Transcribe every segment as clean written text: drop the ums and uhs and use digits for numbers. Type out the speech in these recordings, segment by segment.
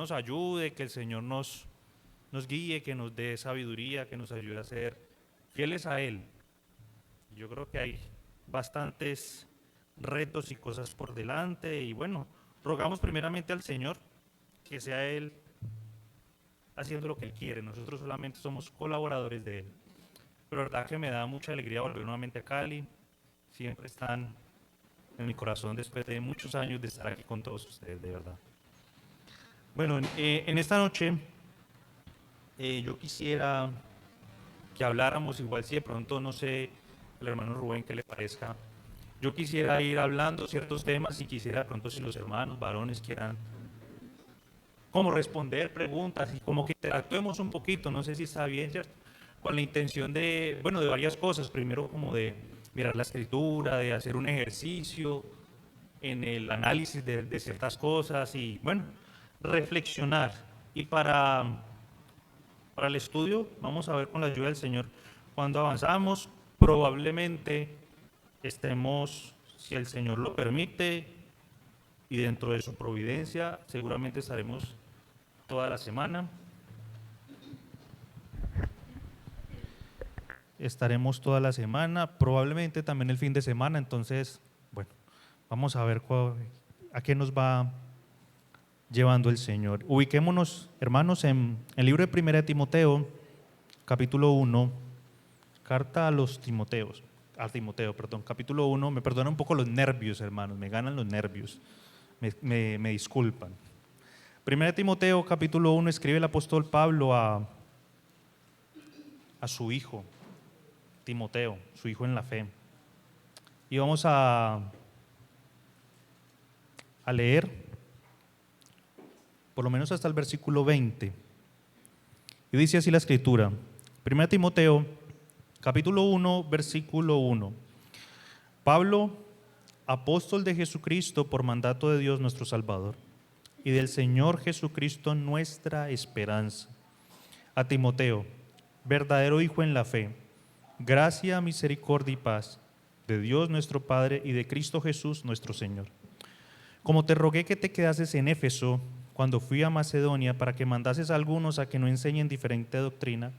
nos ayude, que el Señor nos guíe, que nos dé sabiduría, que nos ayude a ser fieles a Él. Yo creo que hay bastantes retos y cosas por delante y bueno, rogamos primeramente al Señor que sea Él haciendo lo que Él quiere. Nosotros solamente somos colaboradores de Él. Pero la verdad que me da mucha alegría volver nuevamente a Cali. Siempre están en mi corazón después de muchos años de estar aquí con todos ustedes, de verdad. Bueno, en esta noche yo quisiera que habláramos, igual si de pronto, no sé, el hermano Rubén, qué le parezca. Yo quisiera ir hablando ciertos temas y quisiera de pronto si los hermanos varones quieran como responder preguntas y como que interactuemos un poquito, no sé si está bien, ¿cierto? Con la intención de, bueno, de varias cosas. Primero como de mirar la escritura, de hacer un ejercicio en el análisis de ciertas cosas y, bueno, reflexionar. Y para el estudio, vamos a ver con la ayuda del Señor, cuando avanzamos, probablemente estemos, si el Señor lo permite, y dentro de su providencia, seguramente estaremos toda la semana. Estaremos toda la semana, probablemente también el fin de semana, entonces, bueno, vamos a ver a qué nos va llevando el Señor. Ubiquémonos, hermanos, en el libro de 1 de Timoteo, capítulo 1, carta a los Timoteos, capítulo 1, me perdonan un poco los nervios, hermanos, me ganan los nervios, me disculpan. 1 de Timoteo, capítulo 1, escribe el apóstol Pablo a su hijo, Timoteo, su hijo en la fe. Y vamos a leer por lo menos hasta el versículo 20. Y dice así la escritura, 1 Timoteo, capítulo 1, versículo 1. Pablo, apóstol de Jesucristo por mandato de Dios nuestro Salvador, y del Señor Jesucristo nuestra esperanza. A Timoteo, verdadero hijo en la fe, gracia, misericordia y paz de Dios nuestro Padre y de Cristo Jesús nuestro Señor. Como te rogué que te quedases en Éfeso cuando fui a Macedonia para que mandases a algunos a que no enseñen diferente doctrina,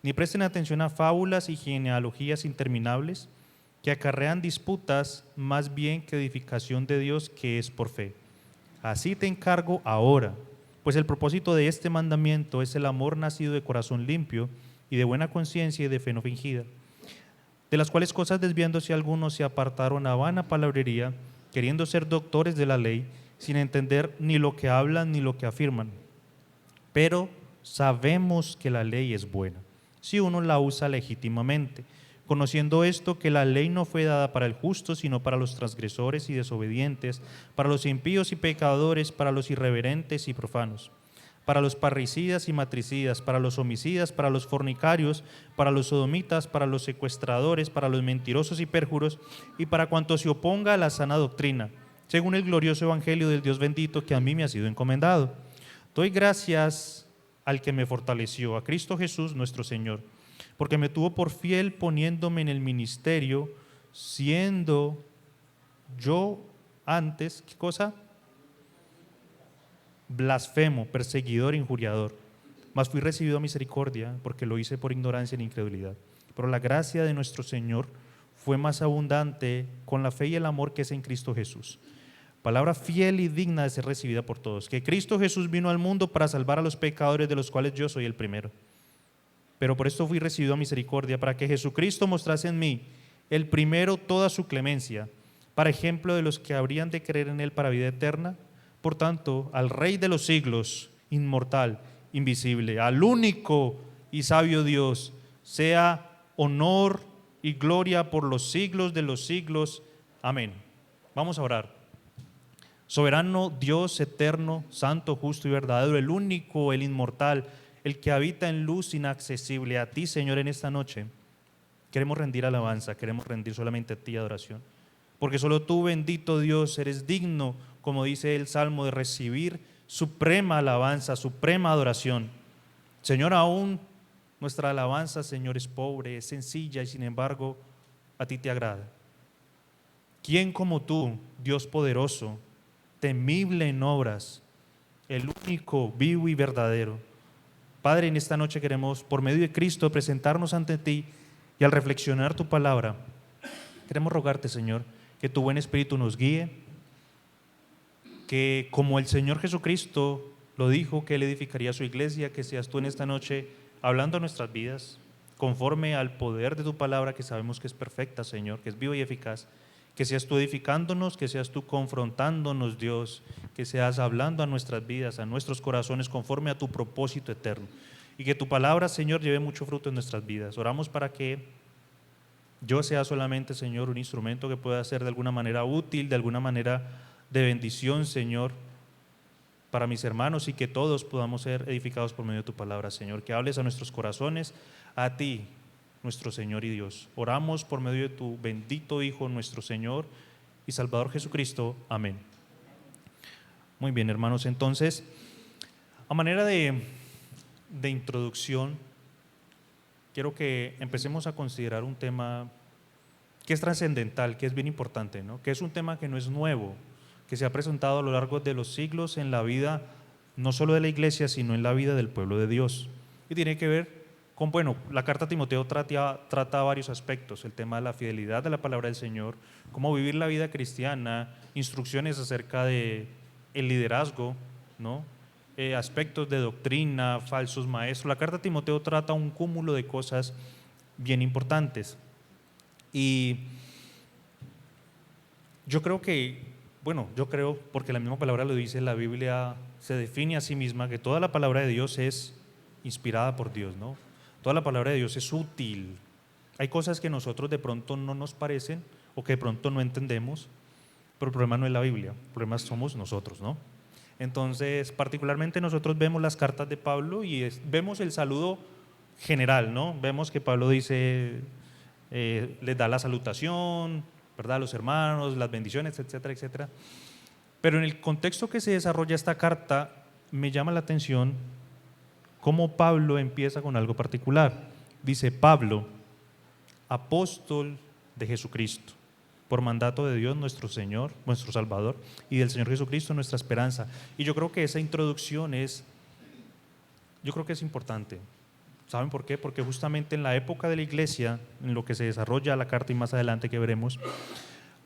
ni presten atención a fábulas y genealogías interminables que acarrean disputas más bien que edificación de Dios que es por fe. Así te encargo ahora, pues el propósito de este mandamiento es el amor nacido de corazón limpio y de buena conciencia y de fe no fingida, de las cuales cosas desviándose algunos se apartaron a vana palabrería, queriendo ser doctores de la ley, sin entender ni lo que hablan ni lo que afirman. Pero sabemos que la ley es buena, si uno la usa legítimamente, conociendo esto, que la ley no fue dada para el justo, sino para los transgresores y desobedientes, para los impíos y pecadores, para los irreverentes y profanos, para los parricidas y matricidas, para los homicidas, para los fornicarios, para los sodomitas, para los secuestradores, para los mentirosos y perjuros, y para cuanto se oponga a la sana doctrina, según el glorioso evangelio del Dios bendito que a mí me ha sido encomendado. Doy gracias al que me fortaleció, a Cristo Jesús nuestro Señor, porque me tuvo por fiel poniéndome en el ministerio, siendo yo antes, ¿qué cosa? Blasfemo, perseguidor, injuriador. Mas fui recibido a misericordia, porque lo hice por ignorancia e incredulidad. Pero la gracia de nuestro Señor fue más abundante con la fe y el amor que es en Cristo Jesús. Palabra fiel y digna de ser recibida por todos, que Cristo Jesús vino al mundo para salvar a los pecadores, de los cuales yo soy el primero. Pero por esto fui recibido a misericordia, para que Jesucristo mostrase en mí, el primero, toda su clemencia, para ejemplo de los que habrían de creer en Él para vida eterna. Por tanto, al Rey de los siglos, inmortal, invisible, al único y sabio Dios, sea honor y gloria por los siglos de los siglos. Amén. Vamos a orar. Soberano Dios eterno, santo, justo y verdadero, el único, el inmortal, el que habita en luz inaccesible. A ti, Señor, en esta noche queremos rendir alabanza, queremos rendir solamente a ti adoración, porque solo tú, bendito Dios, eres digno, como dice el Salmo, de recibir suprema alabanza, suprema adoración. Señor, aún nuestra alabanza, Señor, es pobre, es sencilla y sin embargo a ti te agrada. ¿Quién como tú, Dios poderoso, temible en obras, el único, vivo y verdadero. Padre, en esta noche queremos, por medio de Cristo, presentarnos ante ti y al reflexionar tu palabra, queremos rogarte, Señor, que tu buen Espíritu nos guíe, que como el Señor Jesucristo lo dijo, que Él edificaría su iglesia, que seas tú en esta noche hablando a nuestras vidas, conforme al poder de tu palabra, que sabemos que es perfecta, Señor, que es viva y eficaz. Que seas tú edificándonos, que seas tú confrontándonos, Dios, que seas hablando a nuestras vidas, a nuestros corazones, conforme a tu propósito eterno. Y que tu palabra, Señor, lleve mucho fruto en nuestras vidas. Oramos para que yo sea solamente, Señor, un instrumento que pueda ser de alguna manera útil, de alguna manera de bendición, Señor, para mis hermanos, y que todos podamos ser edificados por medio de tu palabra, Señor. Que hables a nuestros corazones, a ti, nuestro Señor y Dios. Oramos por medio de tu bendito Hijo, nuestro Señor y Salvador Jesucristo. Amén. Muy bien, hermanos, entonces, a manera de introducción, quiero que empecemos a considerar un tema que es trascendental, que es bien importante, ¿no? Que es un tema que no es nuevo, que se ha presentado a lo largo de los siglos en la vida, no solo de la iglesia, sino en la vida del pueblo de Dios. Y tiene que ver con, bueno, la carta a Timoteo trata varios aspectos: el tema de la fidelidad de la palabra del Señor, cómo vivir la vida cristiana, instrucciones acerca de el liderazgo, ¿no? Aspectos de doctrina, falsos maestros. La carta a Timoteo trata un cúmulo de cosas bien importantes. Y yo creo que, bueno, yo creo, porque la misma palabra lo dice, la Biblia se define a sí misma, que toda la palabra de Dios es inspirada por Dios, ¿no? Toda la palabra de Dios es útil. Hay cosas que nosotros de pronto no nos parecen o que de pronto no entendemos, pero el problema no es la Biblia, el problema somos nosotros, ¿no? Entonces, particularmente nosotros vemos las cartas de Pablo y vemos el saludo general, ¿no? Vemos que Pablo dice, les da la salutación, ¿verdad?, a los hermanos, las bendiciones, etcétera, etcétera. Pero en el contexto que se desarrolla esta carta, me llama la atención cómo Pablo empieza con algo particular. Dice: Pablo, apóstol de Jesucristo, por mandato de Dios nuestro Señor, nuestro Salvador, y del Señor Jesucristo nuestra esperanza. Y yo creo que esa introducción es importante. ¿Saben por qué? Porque justamente en la época de la iglesia, en lo que se desarrolla la carta y más adelante que veremos,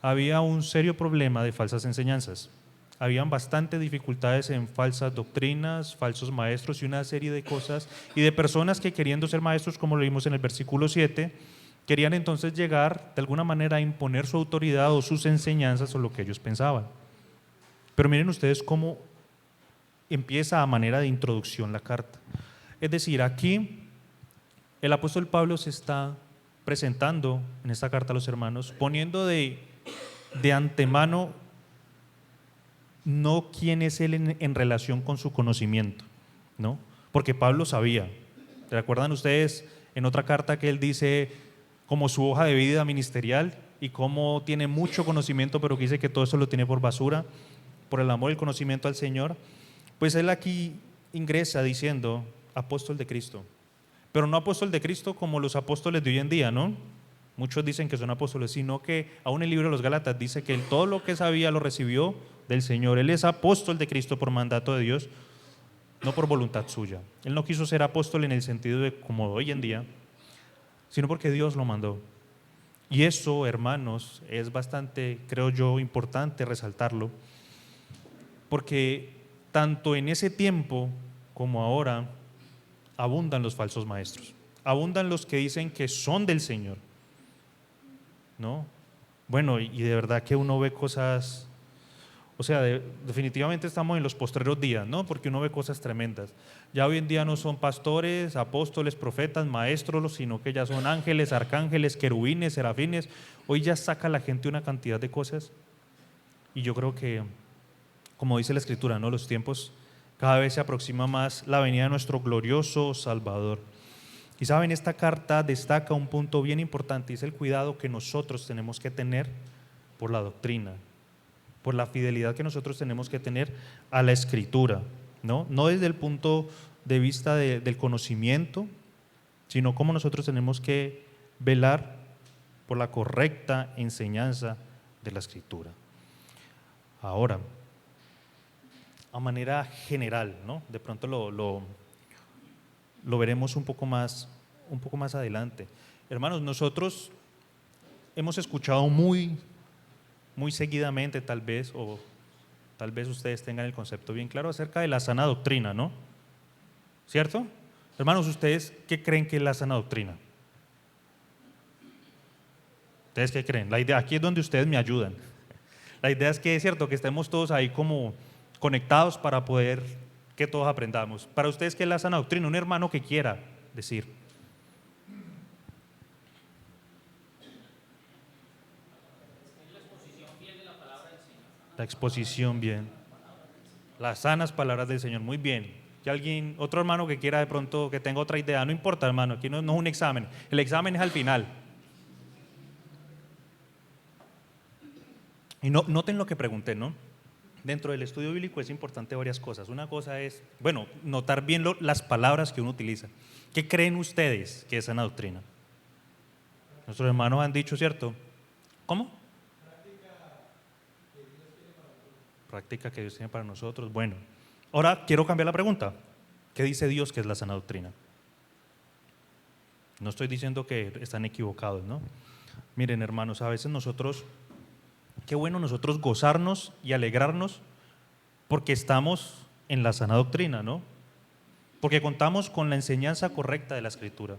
había un serio problema de falsas enseñanzas. Habían bastantes dificultades en falsas doctrinas, falsos maestros y una serie de cosas, y de personas que, queriendo ser maestros, como lo vimos en el versículo 7, querían entonces llegar de alguna manera a imponer su autoridad o sus enseñanzas o lo que ellos pensaban. Pero miren ustedes cómo empieza a manera de introducción la carta. Es decir, aquí el apóstol Pablo se está presentando en esta carta a los hermanos, poniendo de antemano no quién es él en relación con su conocimiento, ¿no? Porque Pablo sabía. ¿Recuerdan ustedes en otra carta que él dice como su hoja de vida ministerial y cómo tiene mucho conocimiento, pero que dice que todo eso lo tiene por basura, por el amor y el conocimiento al Señor? Pues él aquí ingresa diciendo apóstol de Cristo, pero no apóstol de Cristo como los apóstoles de hoy en día, ¿no? Muchos dicen que son apóstoles, sino que aún el libro de los Gálatas dice que todo lo que sabía lo recibió del Señor. Él es apóstol de Cristo por mandato de Dios, no por voluntad suya. Él no quiso ser apóstol en el sentido de como hoy en día, sino porque Dios lo mandó. Y eso, hermanos, es bastante, creo yo, importante resaltarlo, porque tanto en ese tiempo como ahora abundan los falsos maestros, abundan los que dicen que son del Señor, ¿no? Bueno, y de verdad que uno ve cosas, o sea, definitivamente estamos en los postreros días, ¿no? Porque uno ve cosas tremendas. Ya hoy en día no son pastores, apóstoles, profetas, maestros, sino que ya son ángeles, arcángeles, querubines, serafines. Hoy ya saca la gente una cantidad de cosas, y yo creo que, como dice la Escritura, ¿no?, los tiempos cada vez se aproxima más la venida de nuestro glorioso Salvador. Y saben, esta carta destaca un punto bien importante, y es el cuidado que nosotros tenemos que tener por la doctrina, por la fidelidad que nosotros tenemos que tener a la Escritura, ¿no? No desde el punto de vista del conocimiento, sino cómo nosotros tenemos que velar por la correcta enseñanza de la Escritura. Ahora, a manera general, ¿no? De pronto lo veremos un poco más adelante. Hermanos, nosotros hemos escuchado muy seguidamente, tal vez, o tal vez ustedes tengan el concepto bien claro acerca de la sana doctrina, ¿no? ¿Cierto? Hermanos, ¿ustedes qué creen que es la sana doctrina? ¿Ustedes qué creen? La idea, aquí es donde ustedes me ayudan. La idea es que es cierto que estemos todos ahí como conectados para poder que todos aprendamos. Para ustedes, ¿qué es la sana doctrina? Un hermano que quiera decir. La exposición bien. Las sanas palabras del Señor, muy bien. Que alguien, otro hermano que quiera de pronto, que tenga otra idea, no importa, hermano, aquí no es un examen. El examen es al final. Y noten lo que pregunté, ¿no? Dentro del estudio bíblico es importante varias cosas. Una cosa es, bueno, notar bien las palabras que uno utiliza. ¿Qué creen ustedes que es sana doctrina? Nuestros hermanos han dicho, ¿cierto? ¿Cómo? Práctica que Dios tiene para nosotros. Bueno, ahora quiero cambiar la pregunta. ¿Qué dice Dios que es la sana doctrina? No estoy diciendo que están equivocados, ¿no? Miren, hermanos, a veces nosotros, qué bueno nosotros gozarnos y alegrarnos porque estamos en la sana doctrina, ¿no? Porque contamos con la enseñanza correcta de la Escritura.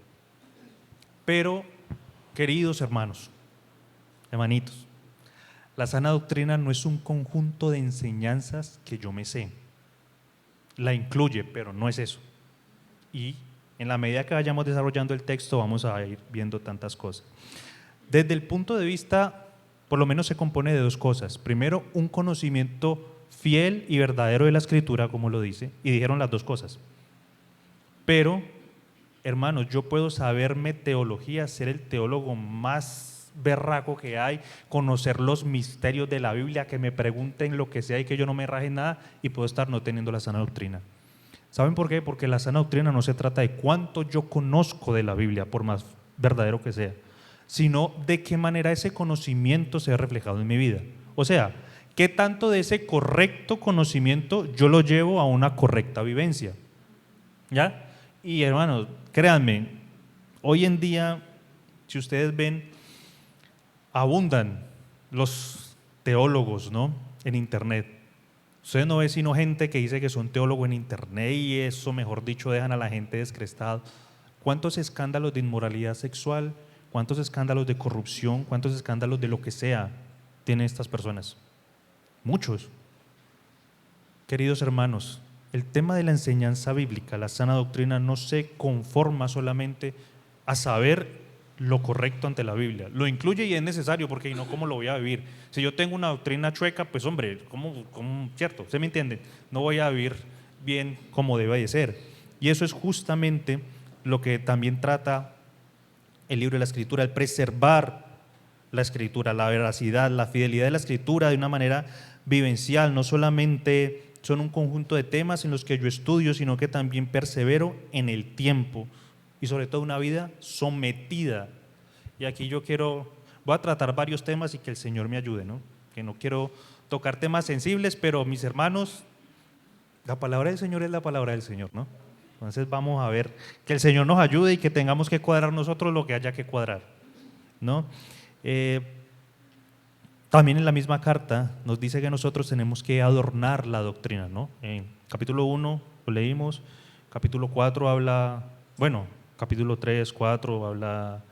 Pero, queridos hermanos, hermanitos, la sana doctrina no es un conjunto de enseñanzas que yo me sé. La incluye, pero no es eso. Y en la medida que vayamos desarrollando el texto vamos a ir viendo tantas cosas. Desde el punto de vista, por lo menos se compone de dos cosas. Primero, un conocimiento fiel y verdadero de la Escritura, como lo dice, y dijeron las dos cosas. Pero, hermanos, yo puedo saberme teología, ser el teólogo más berraco que hay, conocer los misterios de la Biblia, que me pregunten lo que sea y que yo no me raje nada, y puedo estar no teniendo la sana doctrina. ¿Saben por qué? Porque la sana doctrina no se trata de cuánto yo conozco de la Biblia, por más verdadero que sea, sino de qué manera ese conocimiento se ha reflejado en mi vida. O sea, qué tanto de ese correcto conocimiento yo lo llevo a una correcta vivencia. ¿Ya? Y hermanos, créanme, hoy en día, si ustedes ven, abundan los teólogos, ¿no? En internet. Ustedes no ven sino gente que dice que son teólogos en internet y eso, mejor dicho, dejan a la gente descrestada. ¿Cuántos escándalos de inmoralidad sexual, cuántos escándalos de corrupción, cuántos escándalos de lo que sea tienen estas personas? Muchos. Queridos hermanos, el tema de la enseñanza bíblica, la sana doctrina, no se conforma solamente a saber lo correcto ante la Biblia. Lo incluye y es necesario, porque si no, ¿cómo lo voy a vivir? Si yo tengo una doctrina chueca, pues hombre, ¿cómo cierto? ¿Se me entiende? No voy a vivir bien como debe de ser. Y eso es justamente lo que también trata el libro de la Escritura, el preservar la Escritura, la veracidad, la fidelidad de la Escritura de una manera vivencial. No solamente son un conjunto de temas en los que yo estudio, sino que también persevero en el tiempo y sobre todo una vida sometida. Y aquí voy a tratar varios temas y que el Señor me ayude, ¿no? Que no quiero tocar temas sensibles, pero mis hermanos, la palabra del Señor es la palabra del Señor, ¿no? Entonces vamos a ver, que el Señor nos ayude y que tengamos que cuadrar nosotros lo que haya que cuadrar, ¿no? También en la misma carta nos dice que nosotros tenemos que adornar la doctrina, ¿no? En capítulo 1 lo leímos, capítulo 4 habla, bueno, capítulo 3, 4 habla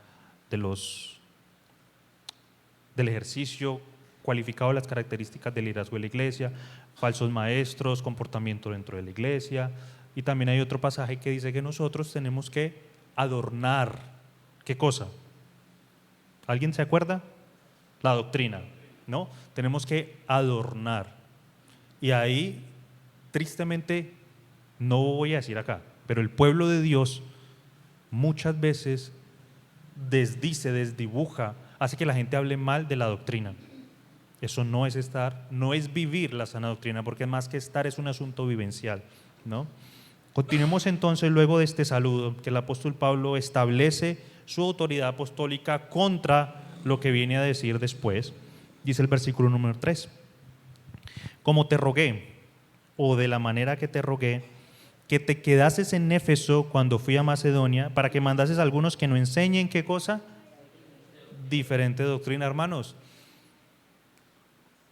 del ejercicio cualificado de las características del liderazgo de la iglesia, falsos maestros, comportamiento dentro de la iglesia, y también hay otro pasaje que dice que nosotros tenemos que adornar, ¿qué cosa? ¿Alguien se acuerda? La doctrina, ¿no? Tenemos que adornar. Y ahí, tristemente, no voy a decir acá, pero el pueblo de Dios muchas veces desdice, desdibuja, hace que la gente hable mal de la doctrina. Eso no es estar, no es vivir la sana doctrina, porque más que estar es un asunto vivencial, ¿no? Continuemos entonces luego de este saludo, que el apóstol Pablo establece su autoridad apostólica contra lo que viene a decir después. Dice el versículo número 3: como te rogué o de la manera que te rogué, que te quedases en Éfeso cuando fui a Macedonia, para que mandases a algunos que no enseñen ¿qué cosa? Diferente doctrina, hermanos.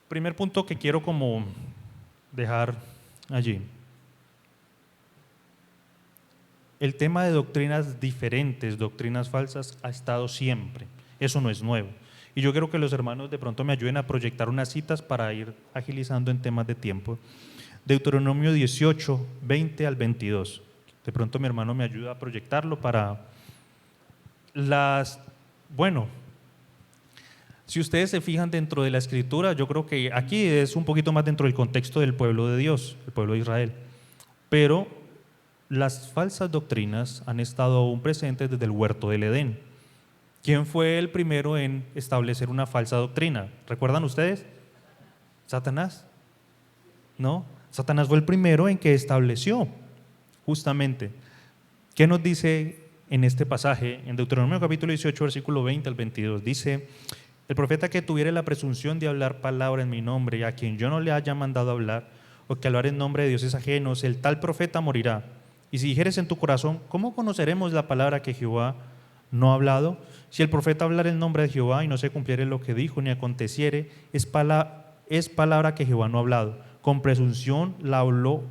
Primer punto que quiero como dejar allí. El tema de doctrinas diferentes, doctrinas falsas, ha estado siempre. Eso no es nuevo. Y yo quiero que los hermanos de pronto me ayuden a proyectar unas citas para ir agilizando en temas de tiempo. Deuteronomio 18, 20 al 22. De pronto mi hermano me ayuda a proyectarlo para bueno, si ustedes se fijan dentro de la Escritura, yo creo que aquí es un poquito más dentro del contexto del pueblo de Dios, el pueblo de Israel. Pero las falsas doctrinas han estado aún presentes desde el huerto del Edén. ¿Quién fue el primero en establecer una falsa doctrina? ¿Recuerdan ustedes? ¿Satanás? ¿No? Satanás fue el primero en que estableció justamente. ¿Qué nos dice en este pasaje? En Deuteronomio capítulo 18, versículo 20 al 22, dice: el profeta que tuviere la presunción de hablar palabra en mi nombre y a quien yo no le haya mandado hablar, o que hablar en nombre de dioses ajenos, el tal profeta morirá. Y si dijeres en tu corazón, ¿cómo conoceremos la palabra que Jehová no ha hablado? Si el profeta hablara en nombre de Jehová y no se cumpliere lo que dijo ni aconteciere, es palabra que Jehová no ha hablado. Con presunción la habló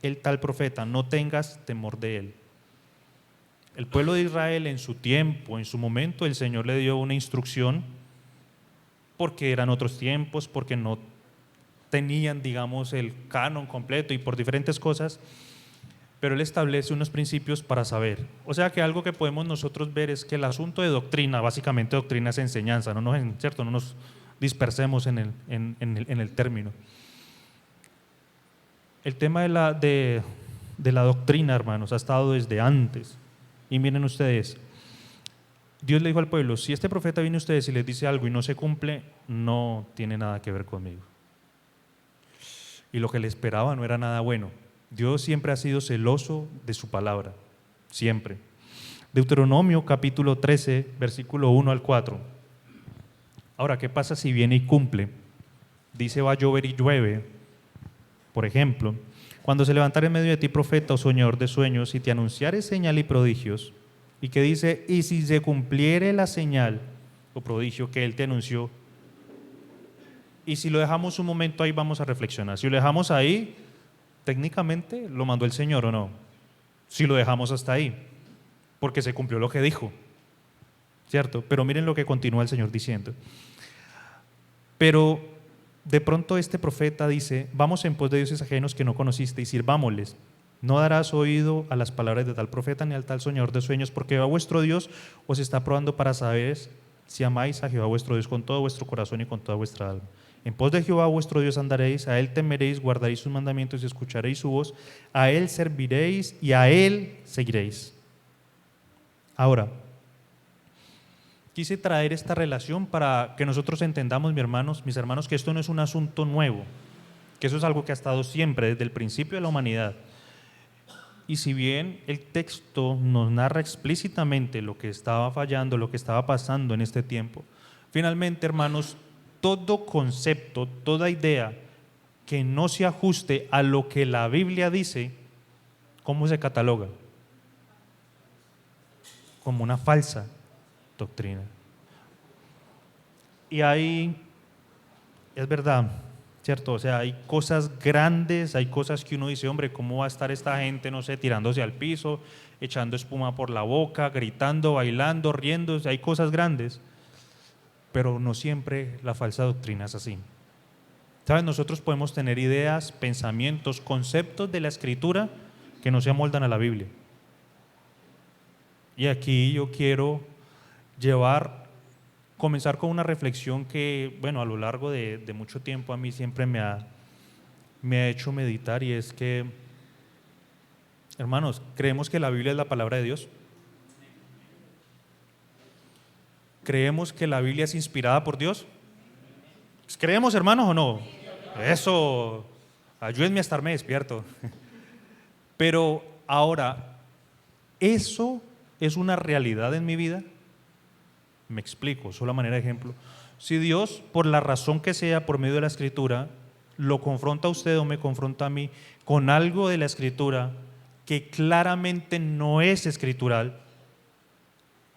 el tal profeta, no tengas temor de él. El pueblo de Israel en su tiempo, en su momento, el Señor le dio una instrucción porque eran otros tiempos, porque no tenían, digamos, el canon completo y por diferentes cosas, pero Él establece unos principios para saber. O sea que algo que podemos nosotros ver es que el asunto de doctrina, básicamente doctrina es enseñanza, ¿cierto? No nos dispersemos en el término. El tema de la doctrina, hermanos, ha estado desde antes. Y miren ustedes, Dios le dijo al pueblo: si este profeta viene a ustedes y les dice algo y no se cumple, no tiene nada que ver conmigo. Y lo que le esperaba no era nada bueno. Dios siempre ha sido celoso de su palabra, siempre. Deuteronomio capítulo 13, versículo 1 al 4. Ahora, ¿qué pasa si viene y cumple? Dice: va a llover y llueve. Por ejemplo, cuando se levantare en medio de ti profeta o soñador de sueños y te anunciare señal y prodigios, y que dice: y si se cumpliere la señal o prodigio que él te anunció, y si lo dejamos un momento ahí, vamos a reflexionar. Si lo dejamos ahí, técnicamente lo mandó el Señor o no. Si lo dejamos hasta ahí, porque se cumplió lo que dijo, ¿cierto? Pero miren lo que continúa el Señor diciendo. Pero de pronto este profeta dice: vamos en pos de dioses ajenos que no conociste y sirvámosles. No darás oído a las palabras de tal profeta ni al tal soñador de sueños, porque Jehová vuestro Dios os está probando para saber si amáis a Jehová vuestro Dios con todo vuestro corazón y con toda vuestra alma. En pos de Jehová vuestro Dios andaréis, a Él temeréis, guardaréis sus mandamientos y escucharéis su voz, a Él serviréis y a Él seguiréis. Ahora, quise traer esta relación para que nosotros entendamos, mis hermanos, que esto no es un asunto nuevo, que eso es algo que ha estado siempre, desde el principio de la humanidad. Y si bien el texto nos narra explícitamente lo que estaba fallando, lo que estaba pasando en este tiempo, finalmente, hermanos, todo concepto, toda idea que no se ajuste a lo que la Biblia dice, ¿cómo se cataloga? Como una falsa doctrina. Y ahí es verdad, ¿cierto? O sea, hay cosas grandes, hay cosas que uno dice: hombre, ¿cómo va a estar esta gente, no sé, tirándose al piso, echando espuma por la boca, gritando, bailando, riéndose? Hay cosas grandes, pero no siempre la falsa doctrina es así. ¿Sabes? Nosotros podemos tener ideas, pensamientos, conceptos de la Escritura que no se amoldan a la Biblia. Y aquí yo quiero comenzar con una reflexión que, bueno, a lo largo de mucho tiempo a mí siempre me ha hecho meditar, y es que, hermanos, ¿creemos que la Biblia es la palabra de Dios? ¿Creemos que la Biblia es inspirada por Dios? ¿Creemos, hermanos, o no? Eso, ayúdenme a estarme despierto. Pero ahora, ¿eso es una realidad en mi vida? Me explico, solo a manera de ejemplo. Si Dios, por la razón que sea, por medio de la Escritura, lo confronta a usted o me confronta a mí con algo de la Escritura que claramente no es escritural,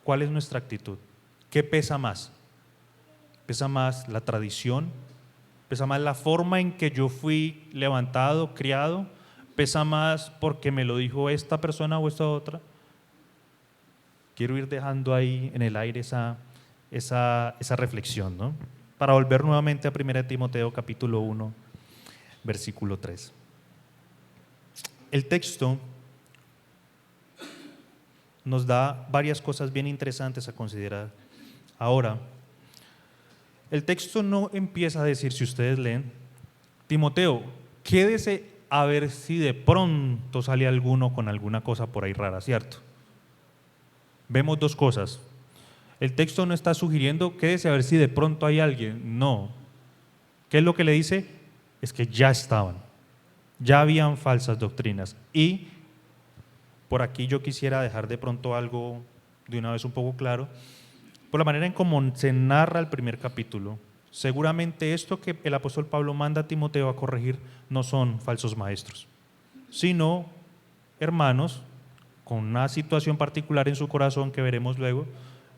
¿cuál es nuestra actitud? ¿Qué pesa más? ¿Pesa más la tradición? ¿Pesa más la forma en que yo fui levantado, criado? ¿Pesa más porque me lo dijo esta persona o esta otra? Quiero ir dejando ahí en el aire esa reflexión, ¿no? Para volver nuevamente a 1 Timoteo capítulo 1, versículo 3. El texto nos da varias cosas bien interesantes a considerar. Ahora, el texto no empieza a decir, si ustedes leen, Timoteo, quédese a ver si de pronto sale alguno con alguna cosa por ahí rara, ¿cierto? Vemos dos cosas. El texto no está sugiriendo, quédese a ver si de pronto hay alguien. No. ¿Qué es lo que le dice? Es que ya estaban, ya habían falsas doctrinas. Y por aquí yo quisiera dejar de pronto algo de una vez un poco claro. Por la manera en cómo se narra el primer capítulo, seguramente esto que el apóstol Pablo manda a Timoteo a corregir no son falsos maestros, sino hermanos con una situación particular en su corazón que veremos luego,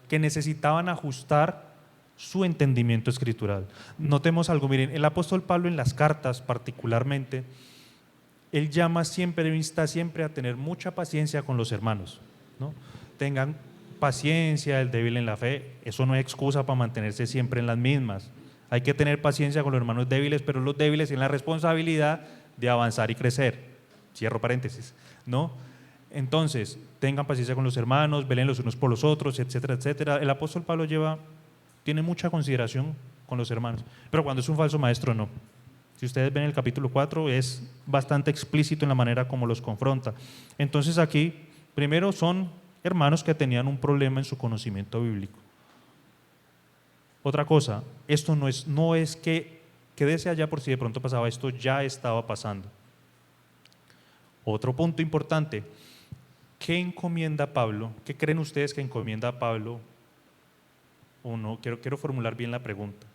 que necesitaban ajustar su entendimiento escritural. Notemos algo, miren, el apóstol Pablo en las cartas particularmente, él llama siempre, insta siempre a tener mucha paciencia con los hermanos, ¿no? Tengan paciencia, el débil en la fe, eso no es excusa para mantenerse siempre en las mismas. Hay que tener paciencia con los hermanos débiles, pero los débiles tienen la responsabilidad de avanzar y crecer. Cierro paréntesis, ¿no? Entonces, tengan paciencia con los hermanos, velen los unos por los otros, etcétera, etcétera. El apóstol Pablo tiene mucha consideración con los hermanos, pero cuando es un falso maestro, no. Si ustedes ven el capítulo 4, es bastante explícito en la manera como los confronta. Entonces aquí, primero son hermanos que tenían un problema en su conocimiento bíblico. Otra cosa, esto no es que quédese allá por si de pronto pasaba, esto ya estaba pasando. Otro punto importante, ¿qué encomienda Pablo? ¿Qué creen ustedes que encomienda Pablo? O no, quiero formular bien la pregunta.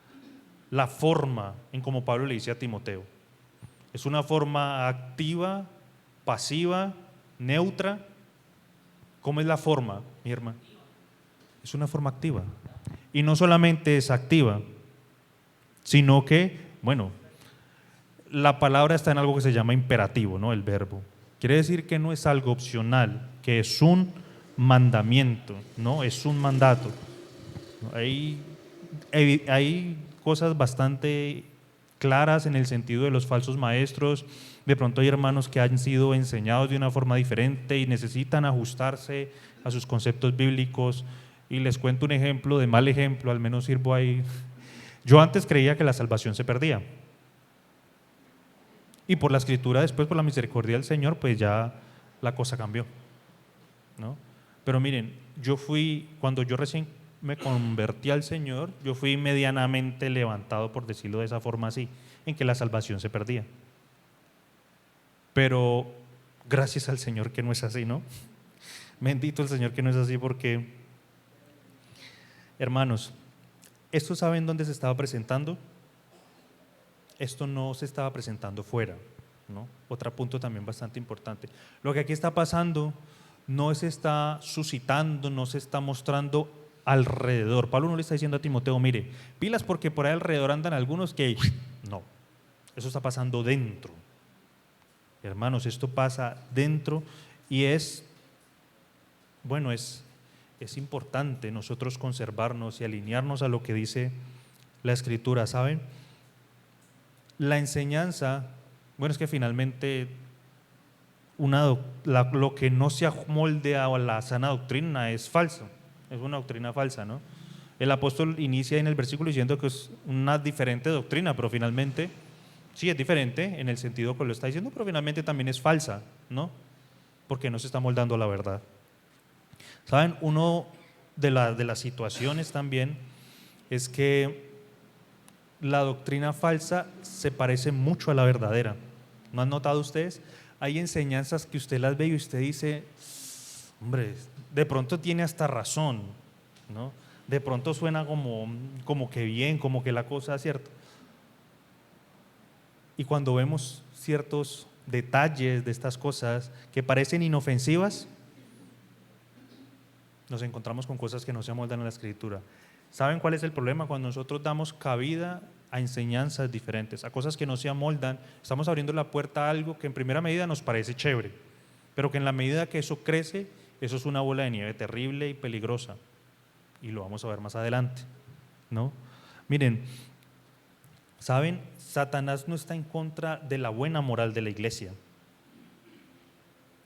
La forma en como Pablo le dice a Timoteo, ¿es una forma activa, pasiva, neutra? ¿Cómo es la forma, mi hermano? Es una forma activa. Y no solamente es activa, sino que, bueno, la palabra está en algo que se llama imperativo, ¿no? El verbo. Quiere decir que no es algo opcional, que es un mandamiento, ¿no? Es un mandato. Hay cosas bastante claras en el sentido de los falsos maestros. De pronto hay hermanos que han sido enseñados de una forma diferente y necesitan ajustarse a sus conceptos bíblicos. Y les cuento un ejemplo de mal ejemplo, al menos sirvo ahí. Yo antes creía que la salvación se perdía. Y por la escritura, después por la misericordia del Señor, pues ya la cosa cambió, ¿no? Pero miren, cuando yo recién me convertí al Señor, yo fui medianamente levantado, por decirlo de esa forma así, en que la salvación se perdía. Pero gracias al Señor que no es así, ¿no? Bendito el Señor que no es así, porque, hermanos, ¿esto saben dónde se estaba presentando? Esto no se estaba presentando fuera, ¿no? Otro punto también bastante importante. Lo que aquí está pasando no se está suscitando, no se está mostrando alrededor. Pablo no le está diciendo a Timoteo, mire, pilas porque por ahí alrededor andan algunos que… No, eso está pasando dentro. Hermanos, esto pasa dentro y es importante nosotros conservarnos y alinearnos a lo que dice la Escritura, ¿saben? La enseñanza, es que finalmente lo que no se amolde a la sana doctrina es falso, es una doctrina falsa, ¿no? El apóstol inicia en el versículo diciendo que es una diferente doctrina, pero finalmente sí es diferente en el sentido que lo está diciendo, pero finalmente también es falsa, ¿no? Porque no se está moldando a la verdad. ¿Saben? Uno de las situaciones también es que la doctrina falsa se parece mucho a la verdadera. ¿No han notado ustedes? Hay enseñanzas que usted las ve y usted dice, hombre, de pronto tiene hasta razón, ¿no? De pronto suena como que bien, como que la cosa es cierta. Y cuando vemos ciertos detalles de estas cosas que parecen inofensivas, nos encontramos con cosas que no se amoldan a la Escritura. ¿Saben cuál es el problema? Cuando nosotros damos cabida a enseñanzas diferentes, a cosas que no se amoldan, estamos abriendo la puerta a algo que en primera medida nos parece chévere, pero que en la medida que eso crece, eso es una bola de nieve terrible y peligrosa. Y lo vamos a ver más adelante, ¿no? Miren, ¿saben? Satanás no está en contra de la buena moral de la iglesia.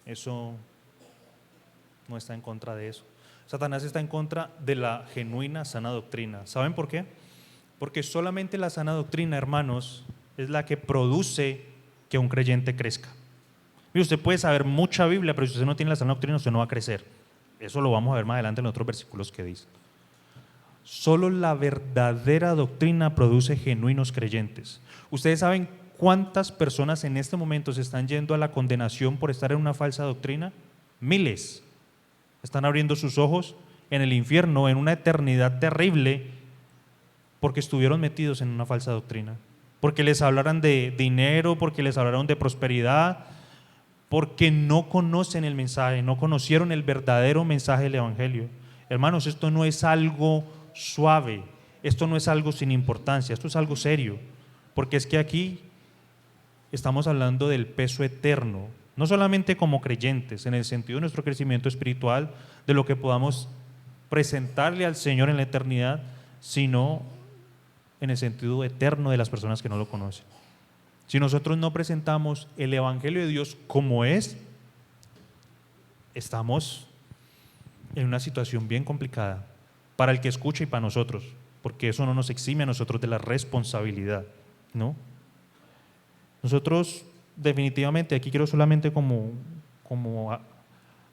Eso no está en contra de eso. Satanás está en contra de la genuina sana doctrina. ¿Saben por qué? Porque solamente la sana doctrina, hermanos, es la que produce que un creyente crezca. Y usted puede saber mucha Biblia, pero si usted no tiene la sana doctrina, usted no va a crecer. Eso lo vamos a ver más adelante en otros versículos que dice. Solo la verdadera doctrina produce genuinos creyentes. ¿Ustedes saben cuántas personas en este momento se están yendo a la condenación por estar en una falsa doctrina? Miles. Están abriendo sus ojos en el infierno, en una eternidad terrible, porque estuvieron metidos en una falsa doctrina. Porque les hablaran de dinero, porque les hablaron de prosperidad, porque no conocen el mensaje, no conocieron el verdadero mensaje del Evangelio. Hermanos, esto no es algo suave, esto no es algo sin importancia, esto es algo serio, porque es que aquí estamos hablando del peso eterno, no solamente como creyentes, en el sentido de nuestro crecimiento espiritual, de lo que podamos presentarle al Señor en la eternidad, sino en el sentido eterno de las personas que no lo conocen. Si nosotros no presentamos el Evangelio de Dios como es, estamos en una situación bien complicada para el que escucha y para nosotros, porque eso no nos exime a nosotros de la responsabilidad, ¿no? Nosotros definitivamente, aquí quiero solamente como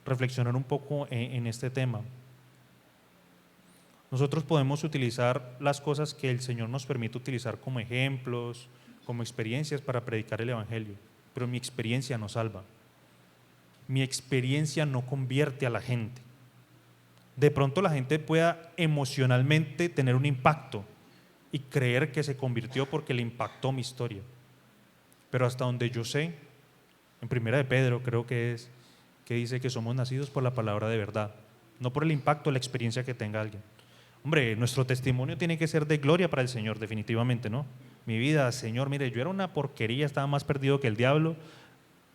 reflexionar un poco en este tema. Nosotros podemos utilizar las cosas que el Señor nos permite utilizar como ejemplos, como experiencias para predicar el Evangelio, pero mi experiencia no salva. Mi experiencia no convierte a la gente. De pronto la gente pueda emocionalmente tener un impacto y creer que se convirtió porque le impactó mi historia. Pero hasta donde yo sé, en Primera de Pedro creo que es, que dice que somos nacidos por la palabra de verdad, no por el impacto o la experiencia que tenga alguien. Hombre, nuestro testimonio tiene que ser de gloria para el Señor, definitivamente, ¿no? Mi vida, Señor, mire, yo era una porquería, estaba más perdido que el diablo,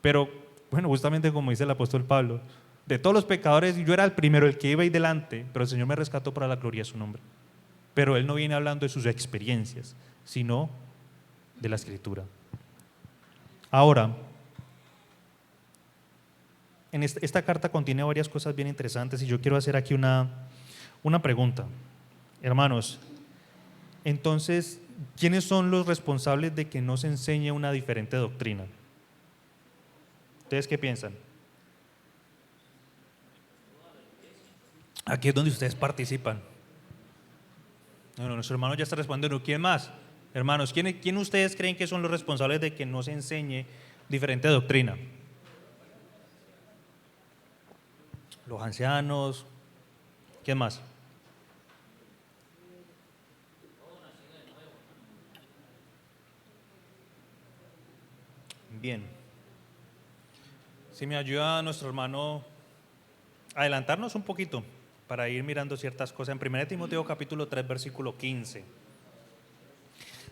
pero bueno, justamente como dice el apóstol Pablo, de todos los pecadores yo era el primero, el que iba ahí delante, pero el Señor me rescató para la gloria de su nombre. Pero Él no viene hablando de sus experiencias, sino de la Escritura. Ahora, en esta carta contiene varias cosas bien interesantes y yo quiero hacer aquí una pregunta. Hermanos, entonces, ¿quiénes son los responsables de que no se enseñe una diferente doctrina? ¿Ustedes qué piensan? Aquí es donde ustedes participan. No, nuestro hermano ya está respondiendo. ¿Quién más? Hermanos, ¿quién ustedes creen que son los responsables de que no se enseñe diferente doctrina? Los ancianos. ¿Quién más? Bien. Si me ayuda nuestro hermano a adelantarnos un poquito para ir mirando ciertas cosas. En 1 Timoteo capítulo 3, versículo 15.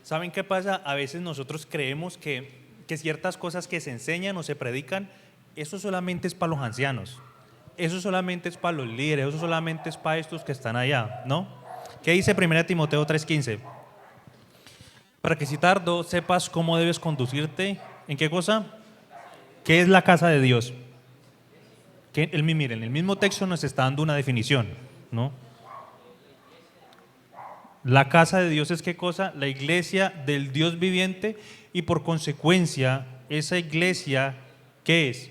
¿Saben qué pasa? A veces nosotros creemos que ciertas cosas que se enseñan o se predican, eso solamente es para los ancianos, eso solamente es para los líderes, eso solamente es para estos que están allá, ¿no? ¿Qué dice 1 Timoteo 3:15? Para que si tardo sepas cómo debes conducirte. ¿En qué cosa? ¿Qué es la casa de Dios? Miren, el mismo texto nos está dando una definición, ¿no? La casa de Dios es ¿qué cosa? La iglesia del Dios viviente, y por consecuencia, esa iglesia, ¿qué es?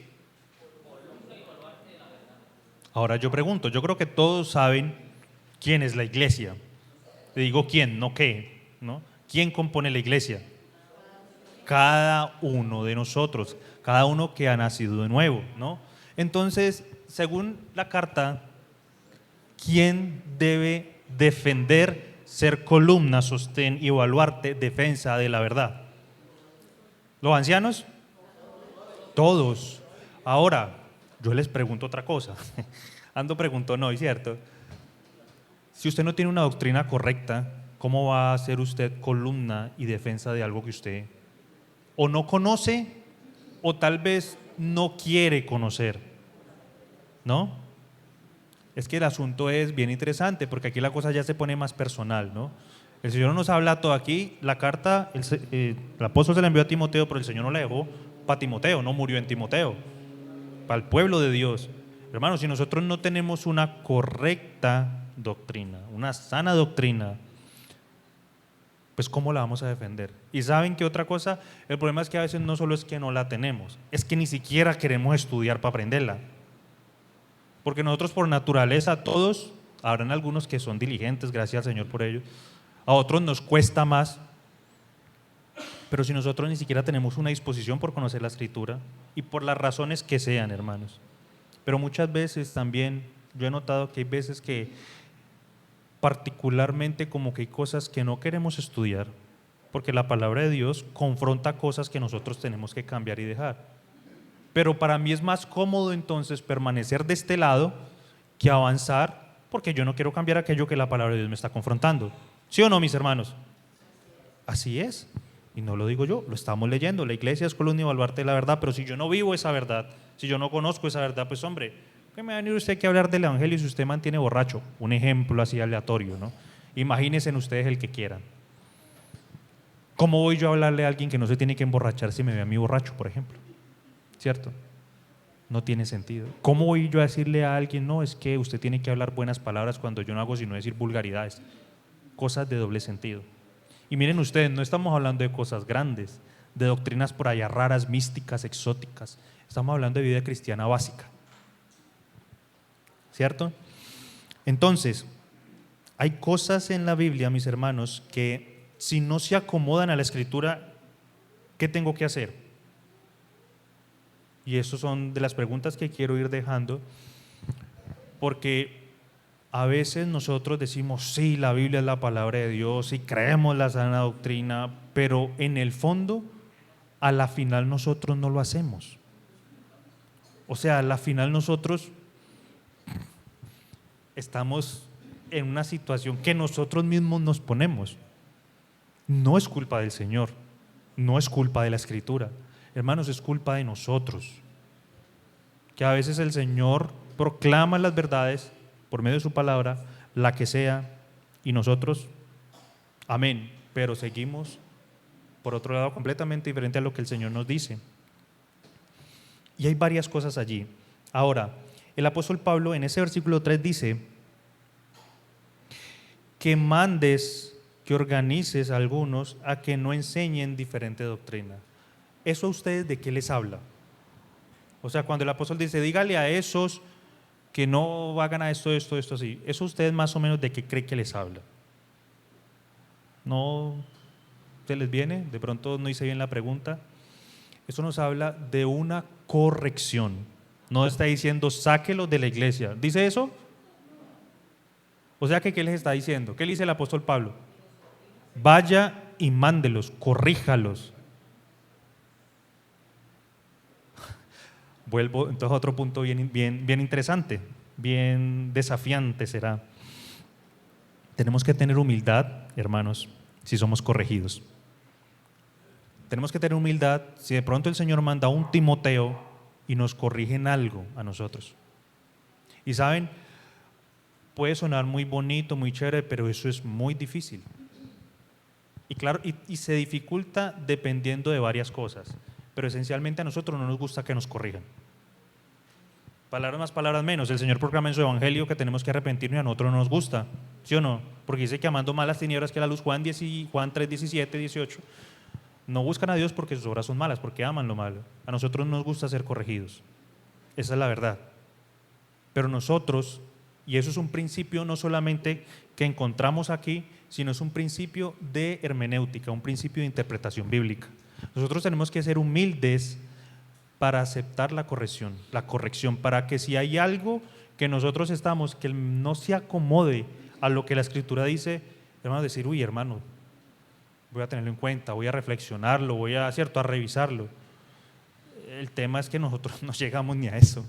Ahora yo pregunto, yo creo que todos saben quién es la iglesia. Le digo quién, no qué, ¿no? ¿Quién compone la iglesia? Cada uno de nosotros, cada uno que ha nacido de nuevo, ¿no? Entonces, según la carta, ¿quién debe defender, ser columna, sostén y baluarte, defensa de la verdad? ¿Los ancianos? Todos. Ahora, yo les pregunto otra cosa. Ando preguntó no, ¿es cierto? Si usted no tiene una doctrina correcta, ¿cómo va a ser usted columna y defensa de algo que usted o no conoce o tal vez no quiere conocer? ¿No? Es que el asunto es bien interesante porque aquí la cosa ya se pone más personal, ¿no? El Señor nos habla todo aquí, la carta, el apóstol se la envió a Timoteo, pero el Señor no la dejó para Timoteo, no murió en Timoteo, para el pueblo de Dios. Hermanos, si nosotros no tenemos una correcta doctrina, una sana doctrina, pues ¿cómo la vamos a defender? Y ¿saben qué otra cosa? El problema es que a veces no solo es que no la tenemos, es que ni siquiera queremos estudiar para aprenderla. Porque nosotros por naturaleza, todos, habrán algunos que son diligentes, gracias al Señor por ello, a otros nos cuesta más, pero si nosotros ni siquiera tenemos una disposición por conocer la Escritura, y por las razones que sean, hermanos. Pero muchas veces también, yo he notado que hay veces que particularmente como que hay cosas que no queremos estudiar, porque la palabra de Dios confronta cosas que nosotros tenemos que cambiar y dejar. Pero para mí es más cómodo entonces permanecer de este lado que avanzar, porque yo no quiero cambiar aquello que la palabra de Dios me está confrontando. ¿Sí o no, mis hermanos? Así es. Y no lo digo yo, lo estamos leyendo. La iglesia es columna y baluarte de la verdad, pero si yo no vivo esa verdad, si yo no conozco esa verdad, pues hombre, ¿qué me va a venir usted que hablar del evangelio si usted mantiene borracho? Un ejemplo así aleatorio, ¿no? Imagínense en ustedes el que quieran. ¿Cómo voy yo a hablarle a alguien que no se tiene que emborrachar si me ve a mí borracho, por ejemplo? ¿Cierto? No tiene sentido. ¿Cómo voy yo a decirle a alguien, no, es que usted tiene que hablar buenas palabras cuando yo no hago sino decir vulgaridades? Cosas de doble sentido. Y miren ustedes, no estamos hablando de cosas grandes, de doctrinas por allá raras, místicas, exóticas. Estamos hablando de vida cristiana básica. ¿Cierto? Entonces, hay cosas en la Biblia, mis hermanos, que si no se acomodan a la Escritura, ¿qué tengo que hacer? Y eso son de las preguntas que quiero ir dejando, porque a veces nosotros decimos, sí, la Biblia es la palabra de Dios y creemos la sana doctrina, pero en el fondo, a la final nosotros no lo hacemos. O sea, a la final nosotros estamos en una situación que nosotros mismos nos ponemos. No es culpa del Señor, no es culpa de la Escritura. Hermanos, es culpa de nosotros, que a veces el Señor proclama las verdades por medio de su palabra, la que sea, y nosotros, amén, pero seguimos por otro lado completamente diferente a lo que el Señor nos dice. Y hay varias cosas allí. Ahora, el apóstol Pablo en ese versículo 3 dice que mandes, que organices a algunos a que no enseñen diferente doctrina. ¿Eso a ustedes de qué les habla? O sea, cuando el apóstol dice, dígale a esos que no hagan a esto, así, ¿eso a ustedes más o menos de qué cree que les habla? ¿No se les viene? De pronto no hice bien la pregunta. Eso nos habla de una corrección. No está diciendo, sáquelos de la iglesia. ¿Dice eso? O sea, ¿qué les está diciendo? ¿Qué le dice el apóstol Pablo? Vaya y mándelos, corríjalos. Vuelvo entonces a otro punto bien interesante, bien desafiante será. Tenemos que tener humildad, hermanos, si somos corregidos. Tenemos que tener humildad si de pronto el Señor manda a un Timoteo y nos corrige en algo a nosotros. Y saben, puede sonar muy bonito, muy chévere, pero eso es muy difícil. Y claro, y se dificulta dependiendo de varias cosas. Pero esencialmente a nosotros no nos gusta que nos corrijan. Palabras más, palabras menos. El Señor proclama en su evangelio que tenemos que arrepentirnos y a nosotros no nos gusta. ¿Sí o no? Porque dice que amando más las tinieblas que la luz, Juan 3, 17, 18. No buscan a Dios porque sus obras son malas, porque aman lo malo. A nosotros nos gusta ser corregidos. Esa es la verdad. Pero nosotros, y eso es un principio no solamente que encontramos aquí, sino es un principio de hermenéutica, un principio de interpretación bíblica. Nosotros tenemos que ser humildes para aceptar la corrección, para que si hay algo que nosotros estamos, que no se acomode a lo que la Escritura dice, hermano, decir, uy, hermano, voy a tenerlo en cuenta, voy a reflexionarlo, voy a, ¿cierto?, a revisarlo. El tema es que nosotros no llegamos ni a eso,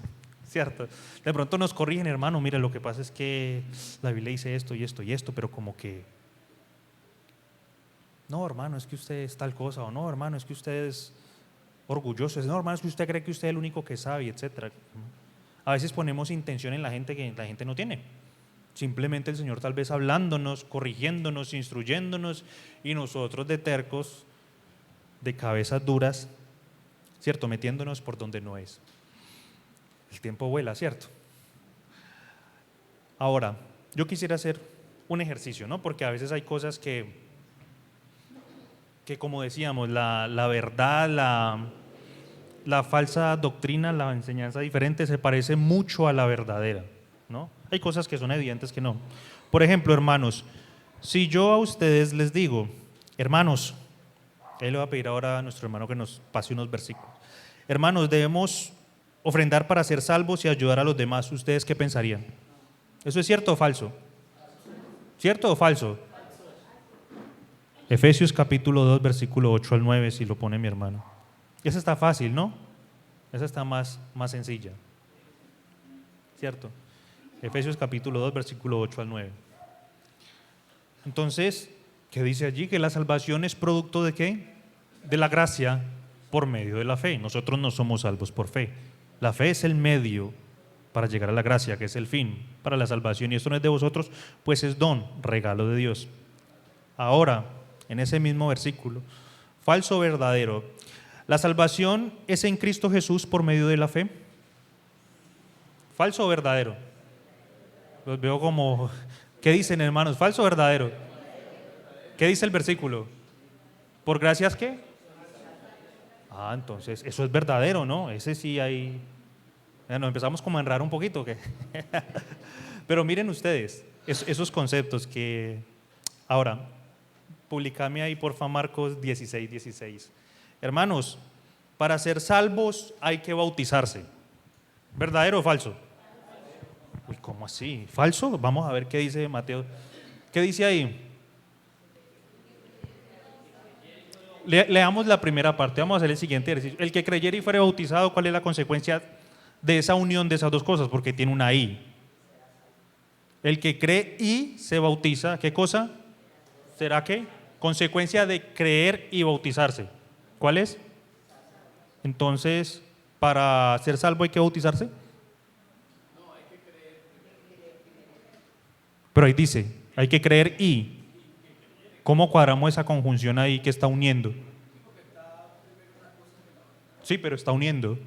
¿cierto? De pronto nos corrigen, hermano, mire, lo que pasa es que la Biblia dice esto y esto y esto, pero como que, no, hermano, es que usted es tal cosa, o no, hermano, es que usted es orgulloso, no, hermano, es que usted cree que usted es el único que sabe, etcétera. A veces ponemos intención en la gente que la gente no tiene. Simplemente el Señor tal vez hablándonos, corrigiéndonos, instruyéndonos, y nosotros de tercos, de cabezas duras, ¿cierto?, metiéndonos por donde no es. El tiempo vuela, ¿cierto? Ahora, yo quisiera hacer un ejercicio, ¿no? Porque a veces hay cosas que como decíamos, la verdad, la falsa doctrina, la enseñanza diferente se parece mucho a la verdadera, ¿no? Hay cosas que son evidentes que no. Por ejemplo, hermanos, si yo a ustedes les digo, hermanos, él le va a pedir ahora a nuestro hermano que nos pase unos versículos. Hermanos, debemos ofrendar para ser salvos y ayudar a los demás. ¿Ustedes qué pensarían? ¿Eso es cierto o falso? ¿Cierto o falso? Efesios capítulo 2, versículo 8 al 9, si lo pone mi hermano. Esa está fácil, ¿no? Esa está más sencilla. ¿Cierto? Efesios capítulo 2, versículo 8 al 9. Entonces, ¿qué dice allí? Que la salvación es producto ¿de qué? De la gracia por medio de la fe. Nosotros no somos salvos por fe. La fe es el medio para llegar a la gracia, que es el fin para la salvación. Y esto no es de vosotros, pues es don, regalo de Dios. Ahora, en ese mismo versículo, falso o verdadero, ¿la salvación es en Cristo Jesús por medio de la fe? ¿Falso o verdadero? Los veo como, ¿qué dicen, hermanos? ¿Falso o verdadero? ¿Qué dice el versículo? ¿Por gracias qué? Ah, entonces, eso es verdadero, ¿no? Ese sí hay. Nos empezamos como a enredar un poquito, ¿qué? Pero miren ustedes, esos conceptos que. Ahora, publicame ahí, porfa, Marcos 16, 16. Hermanos, para ser salvos hay que bautizarse. ¿Verdadero o falso? Uy, ¿cómo así? ¿Falso? Vamos a ver qué dice Mateo. ¿Qué dice ahí? Leamos la primera parte, vamos a hacer el siguiente ejercicio. El que creyera y fuere bautizado, ¿cuál es la consecuencia de esa unión de esas dos cosas? Porque tiene una I. El que cree y se bautiza, ¿qué cosa? ¿Será qué? Consecuencia de creer y bautizarse. ¿Cuál es? Entonces, ¿para ser salvo hay que bautizarse? Pero ahí dice, hay que creer y. ¿Cómo cuadramos esa conjunción ahí que está uniendo? Sí, pero está uniendo.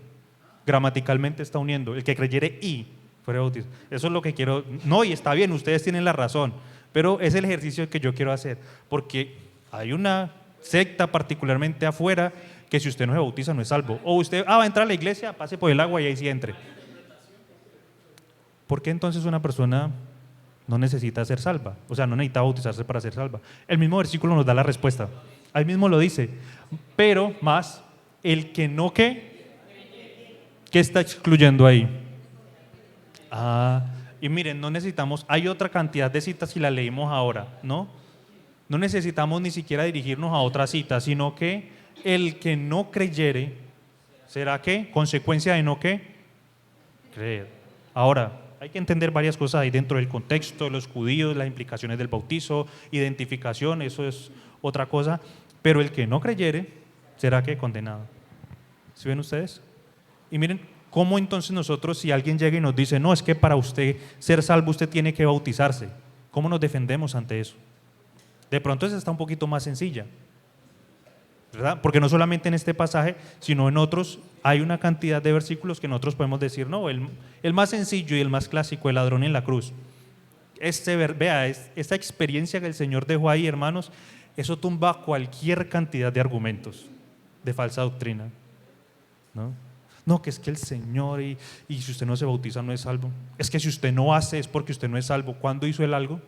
Gramaticalmente está uniendo. El que creyere y fuera bautizado. Eso es lo que quiero. No, y está bien, ustedes tienen la razón. Pero es el ejercicio que yo quiero hacer. Porque hay una secta particularmente afuera que si usted no se bautiza no es salvo. O usted, va a entrar a la iglesia, pase por el agua y ahí sí entre. ¿Por qué entonces una persona no necesita ser salva? O sea, no necesita bautizarse para ser salva. El mismo versículo nos da la respuesta. Ahí mismo lo dice. Pero más, el que no ¿qué está excluyendo ahí? Y miren, no necesitamos, hay otra cantidad de citas si la leímos ahora, ¿no? No necesitamos ni siquiera dirigirnos a otra cita, sino que el que no creyere, ¿será qué? Consecuencia de no qué? Creer. Ahora, hay que entender varias cosas ahí dentro del contexto, los judíos, las implicaciones del bautizo, identificación, eso es otra cosa, pero el que no creyere, ¿será que condenado? ¿Sí ven ustedes? Y miren, ¿cómo entonces nosotros, si alguien llega y nos dice, no, es que para usted ser salvo usted tiene que bautizarse? ¿Cómo nos defendemos ante eso? De pronto esa está un poquito más sencilla, ¿verdad? Porque no solamente en este pasaje, sino en otros hay una cantidad de versículos que nosotros podemos decir, no, el más sencillo y el más clásico, el ladrón en la cruz. Vea, esta experiencia que el Señor dejó ahí, hermanos, eso tumba cualquier cantidad de argumentos de falsa doctrina, ¿no? No, que es que el Señor y si usted no se bautiza no es salvo. Es que si usted no hace es porque usted no es salvo. ¿Cuándo hizo él algo?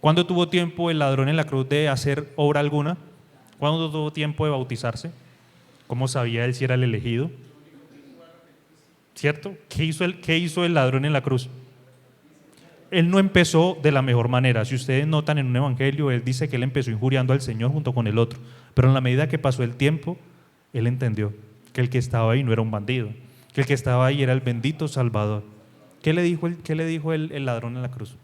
¿Cuándo tuvo tiempo el ladrón en la cruz de hacer obra alguna? ¿Cuándo tuvo tiempo de bautizarse? ¿Cómo sabía él si era el elegido? ¿Cierto? ¿Qué hizo el ladrón en la cruz? él no empezó de la mejor manera. Si ustedes notan en un evangelio, él dice que él empezó injuriando al Señor junto con el otro. Pero en la medida que pasó el tiempo, él entendió que el que estaba ahí no era un bandido, que el que estaba ahí era el bendito Salvador. ¿Qué le dijo el ladrón en la cruz?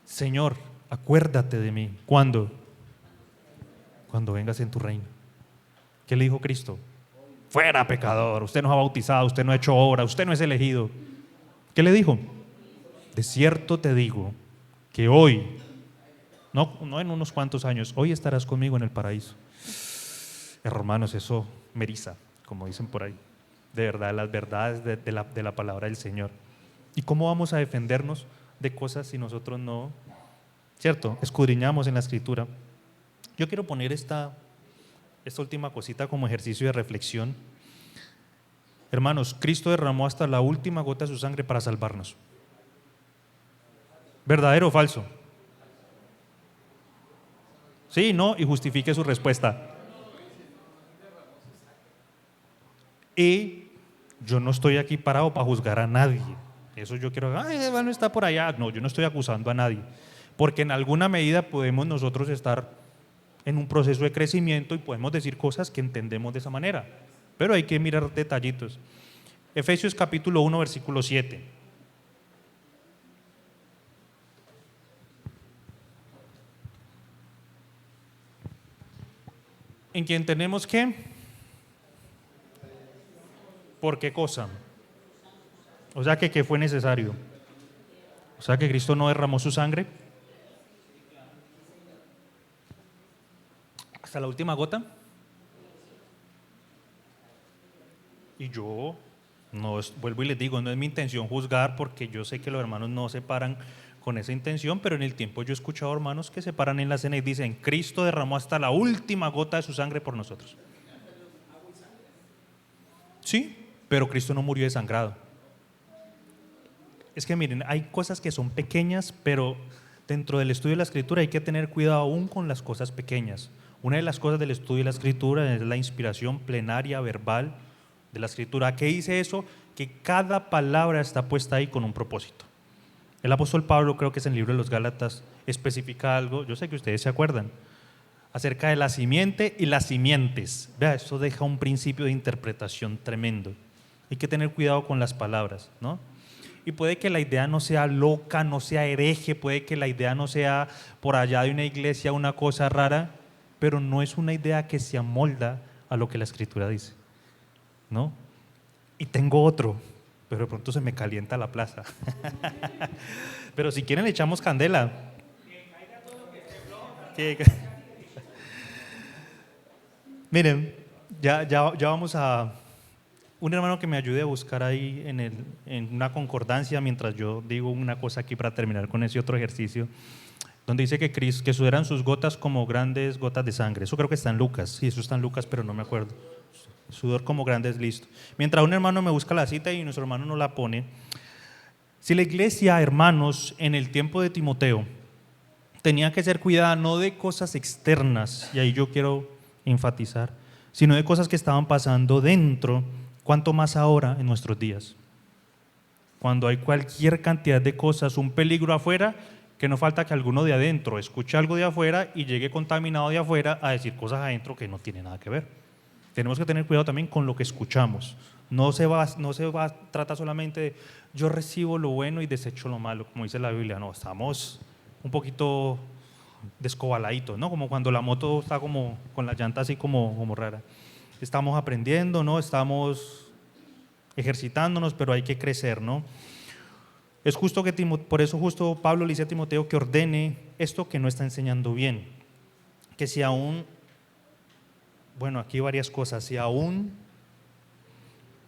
Señor, acuérdate de mí. ¿Cuándo? Cuando vengas en tu reino. ¿Qué le dijo Cristo? Fuera, pecador, usted no ha bautizado, usted no ha hecho obra, usted no es elegido. ¿Qué le dijo? De cierto te digo que hoy, no en unos cuantos años, hoy estarás conmigo en el paraíso. Hermanos, eso me eriza, como dicen por ahí. De verdad, las verdades de la palabra del Señor. ¿Y cómo vamos a defendernos de cosas si nosotros no, cierto, escudriñamos en la Escritura? Yo quiero poner esta última cosita como ejercicio de reflexión. Hermanos, Cristo derramó hasta la última gota de su sangre para salvarnos. ¿Verdadero o falso? Sí, no, y justifique su respuesta. Y yo no estoy aquí parado para juzgar a nadie. Eso yo quiero, bueno, está por allá. No, yo no estoy acusando a nadie. Porque en alguna medida podemos nosotros estar en un proceso de crecimiento y podemos decir cosas que entendemos de esa manera. Pero hay que mirar detallitos. Efesios capítulo 1, versículo 7. En quien tenemos que, ¿por qué cosa? O sea que fue necesario. O sea que Cristo no derramó su sangre hasta la última gota. Y yo no vuelvo y les digo, no es mi intención juzgar, porque yo sé que los hermanos no se paran con esa intención, pero en el tiempo yo he escuchado hermanos que se paran en la cena y dicen: Cristo derramó hasta la última gota de su sangre por nosotros. Sí, pero Cristo no murió desangrado. Es que miren, hay cosas que son pequeñas, pero dentro del estudio de la Escritura hay que tener cuidado aún con las cosas pequeñas. Una de las cosas del estudio de la Escritura es la inspiración plenaria, verbal de la Escritura. ¿Qué dice eso? Que cada palabra está puesta ahí con un propósito. El apóstol Pablo, creo que es en el libro de los Gálatas, especifica algo, yo sé que ustedes se acuerdan, acerca de la simiente y las simientes. Vea, eso deja un principio de interpretación tremendo. Hay que tener cuidado con las palabras, ¿no? Y puede que la idea no sea loca, no sea hereje, puede que la idea no sea por allá de una iglesia una cosa rara, pero no es una idea que se amolda a lo que la Escritura dice, ¿no? Y tengo otro, pero de pronto se me calienta la plaza. Pero si quieren le echamos candela. Miren, ya vamos a... Un hermano que me ayude a buscar ahí en una concordancia mientras yo digo una cosa aquí para terminar con ese otro ejercicio, donde dice que sudaran sus gotas como grandes gotas de sangre. Eso creo que está en Lucas. Sí, eso está en Lucas, pero no me acuerdo. Sudor como grandes, listo. Mientras un hermano me busca la cita y nuestro hermano no la pone. Si la iglesia, hermanos, en el tiempo de Timoteo, tenía que ser cuidada no de cosas externas, y ahí yo quiero enfatizar, sino de cosas que estaban pasando dentro, ¿cuánto más ahora en nuestros días? Cuando hay cualquier cantidad de cosas, un peligro afuera, que no falta que alguno de adentro escuche algo de afuera y llegue contaminado de afuera a decir cosas adentro que no tienen nada que ver. Tenemos que tener cuidado también con lo que escuchamos. No se trata solamente de yo recibo lo bueno y desecho lo malo, como dice la Biblia. No, estamos un poquito descobaladitos, ¿no? Como cuando la moto está como con la llanta así como rara. Estamos aprendiendo, ¿no? Estamos ejercitándonos, pero hay que crecer, ¿no? Es justo que por eso justo Pablo le dice a Timoteo que ordene esto que no está enseñando bien. Que si aún, bueno, aquí varias cosas, si aún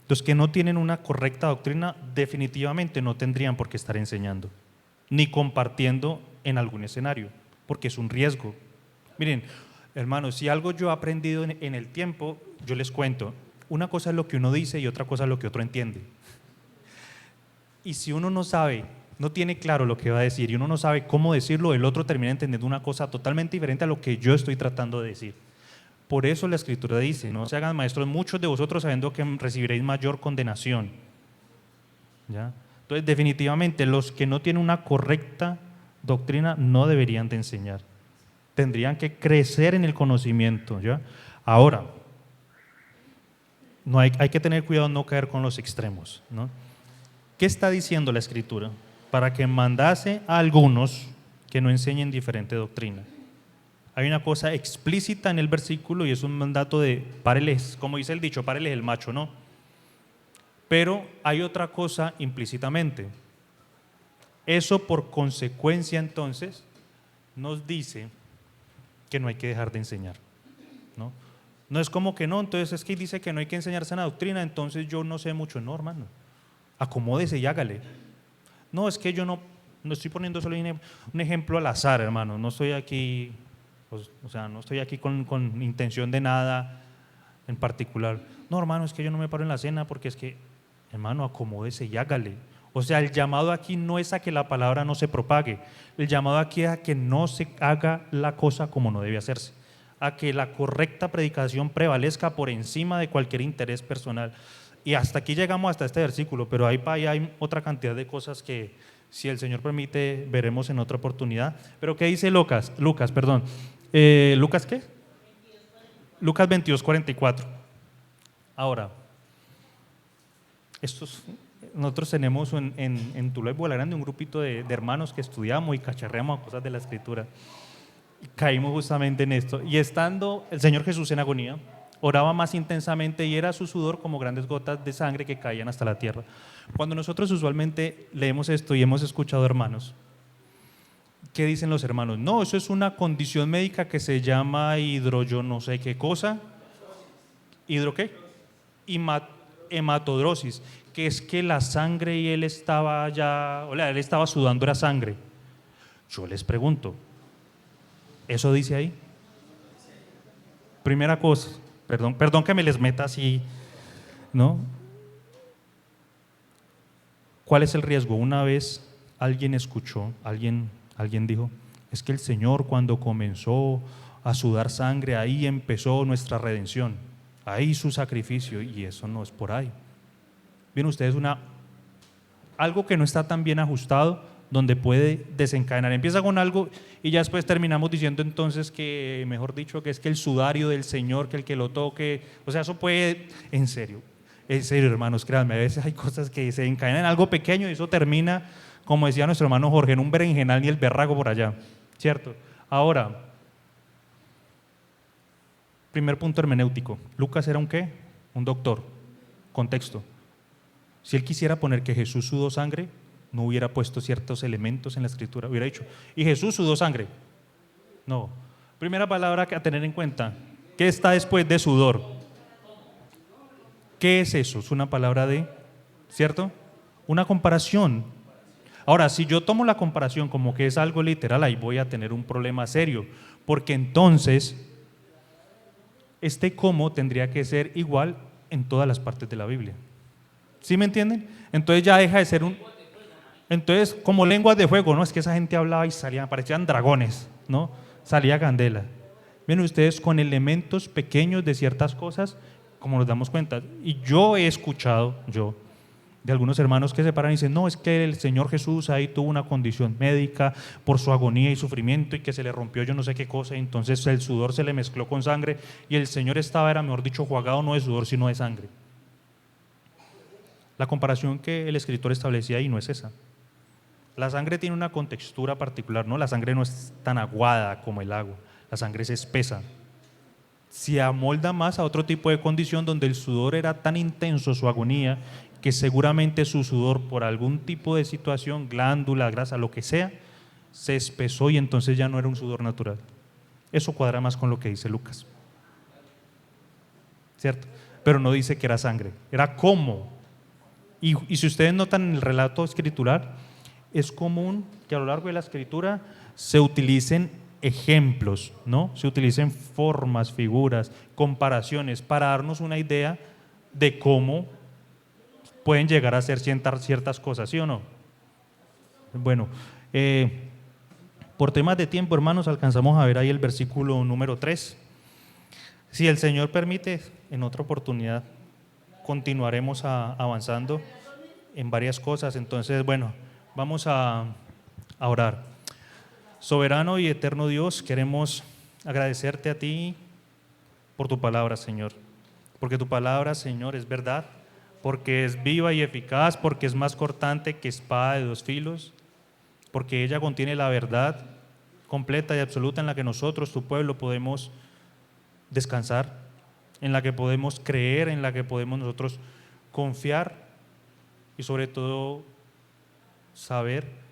los que no tienen una correcta doctrina definitivamente no tendrían por qué estar enseñando, ni compartiendo en algún escenario, porque es un riesgo. Miren, hermanos, si algo yo he aprendido en el tiempo, yo les cuento, una cosa es lo que uno dice y otra cosa es lo que otro entiende. Y si uno no sabe, no tiene claro lo que va a decir y uno no sabe cómo decirlo, el otro termina entendiendo una cosa totalmente diferente a lo que yo estoy tratando de decir. Por eso la Escritura dice, no se hagan maestros muchos de vosotros sabiendo que recibiréis mayor condenación. ¿Ya? Entonces, definitivamente, los que no tienen una correcta doctrina no deberían de enseñar. Tendrían que crecer en el conocimiento, ¿ya? Ahora, no hay que tener cuidado no caer con los extremos, ¿no? ¿Qué está diciendo la Escritura? Para que mandase a algunos que no enseñen diferente doctrina. Hay una cosa explícita en el versículo y es un mandato de páreles, como dice el dicho, páreles el macho, ¿no? Pero hay otra cosa implícitamente. Eso por consecuencia entonces nos dice que no hay que dejar de enseñar, ¿no? No es como que no, entonces es que dice que no hay que enseñar sana doctrina, entonces yo no sé mucho, no, hermano. Acomódese y hágale. No, es que yo no estoy poniendo solo un ejemplo al azar, hermano, no estoy aquí, pues, o sea, no estoy aquí con intención de nada en particular. No, hermano, es que yo no me paro en la cena porque es que, hermano, acomódese y hágale. O sea, el llamado aquí no es a que la palabra no se propague, el llamado aquí es a que no se haga la cosa como no debe hacerse, a que la correcta predicación prevalezca por encima de cualquier interés personal. Y hasta aquí llegamos hasta este versículo, pero ahí para allá hay otra cantidad de cosas que, si el Señor permite, veremos en otra oportunidad. Pero ¿qué dice Lucas? ¿Lucas qué? Lucas 22:44. Ahora, nosotros tenemos en Tuluá y Bola Grande un grupito de hermanos que estudiamos y cacharreamos cosas de la Escritura. Y caímos justamente en esto. Y estando el Señor Jesús en agonía, oraba más intensamente y era su sudor como grandes gotas de sangre que caían hasta la tierra. Cuando nosotros usualmente leemos esto y hemos escuchado hermanos, ¿qué dicen los hermanos? No, eso es una condición médica que se llama yo no sé qué cosa. ¿Hidro qué? Hematodrosis, que es que la sangre y él estaba él estaba sudando era sangre. Yo les pregunto, ¿eso dice ahí? Primera cosa, perdón que me les meta así, ¿no? ¿Cuál es el riesgo? Una vez alguien escuchó, alguien dijo, es que el Señor cuando comenzó a sudar sangre, ahí empezó nuestra redención, ahí su sacrificio, y eso no es por ahí. Bien, ustedes algo que no está tan bien ajustado, donde puede desencadenar. Empieza con algo y ya después terminamos diciendo entonces que, mejor dicho, que es que el sudario del Señor, que el que lo toque, o sea, eso puede, en serio, hermanos, créanme, a veces hay cosas que se encadenan en algo pequeño y eso termina, como decía nuestro hermano Jorge, en un berenjenal ni el berraco por allá, ¿cierto? Ahora, primer punto hermenéutico, Lucas era un ¿qué? Un doctor, contexto. Si él quisiera poner que Jesús sudó sangre, no hubiera puesto ciertos elementos en la Escritura, hubiera dicho, y Jesús sudó sangre. No. Primera palabra a tener en cuenta, ¿qué está después de sudor? ¿Qué es eso? Es una palabra ¿cierto? Una comparación. Ahora, si yo tomo la comparación como que es algo literal, ahí voy a tener un problema serio, porque entonces, cómo tendría que ser igual en todas las partes de la Biblia. ¿Sí me entienden? Entonces ya deja de ser entonces, como lenguas de fuego, ¿no? Es que esa gente hablaba y parecían dragones, ¿no? Salía candela. Ven ustedes con elementos pequeños de ciertas cosas, como nos damos cuenta. Y yo he escuchado, de algunos hermanos que se paran y dicen, no, es que el Señor Jesús ahí tuvo una condición médica por su agonía y sufrimiento y que se le rompió yo no sé qué cosa, y entonces el sudor se le mezcló con sangre y el Señor era, mejor dicho, jugado no de sudor, sino de sangre. La comparación que el escritor establecía ahí no es esa. La sangre tiene una contextura particular, ¿no? La sangre no es tan aguada como el agua, la sangre es espesa. Se amolda más a otro tipo de condición donde el sudor era tan intenso, su agonía, que seguramente su sudor por algún tipo de situación, glándula, grasa, lo que sea, se espesó y entonces ya no era un sudor natural. Eso cuadra más con lo que dice Lucas, ¿cierto? Pero no dice que era sangre, era cómo. Y si ustedes notan en el relato escritural, es común que a lo largo de la Escritura se utilicen ejemplos, ¿no? Se utilicen formas, figuras, comparaciones para darnos una idea de cómo pueden llegar a ser ciertas cosas, ¿sí o no? Bueno, por temas de tiempo, hermanos, alcanzamos a ver ahí el versículo número 3. Si el Señor permite, en otra oportunidad continuaremos avanzando en varias cosas. Entonces, bueno, vamos a orar. Soberano y eterno Dios, queremos agradecerte a ti por tu palabra, Señor. Porque tu palabra, Señor, es verdad, porque es viva y eficaz, porque es más cortante que espada de dos filos, porque ella contiene la verdad completa y absoluta en la que nosotros, tu pueblo, podemos descansar, en la que podemos creer, en la que podemos nosotros confiar y sobre todo saber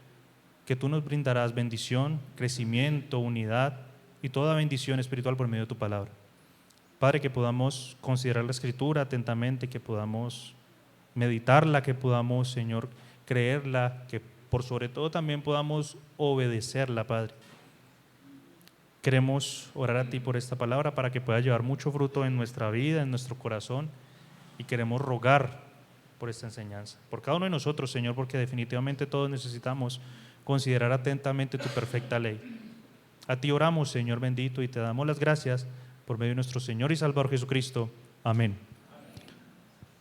que tú nos brindarás bendición, crecimiento, unidad y toda bendición espiritual por medio de tu palabra. Padre, que podamos considerar la Escritura atentamente, que podamos meditarla, que podamos, Señor, creerla, que por sobre todo también podamos obedecerla, Padre. Queremos orar a ti por esta palabra para que pueda llevar mucho fruto en nuestra vida, en nuestro corazón, y queremos rogar por esta enseñanza, por cada uno de nosotros, Señor, porque definitivamente todos necesitamos considerar atentamente tu perfecta ley. A ti oramos, Señor bendito, y te damos las gracias por medio de nuestro Señor y Salvador Jesucristo. Amén.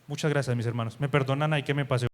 Muchas gracias, mis hermanos. Me perdonan ahí que me pasé.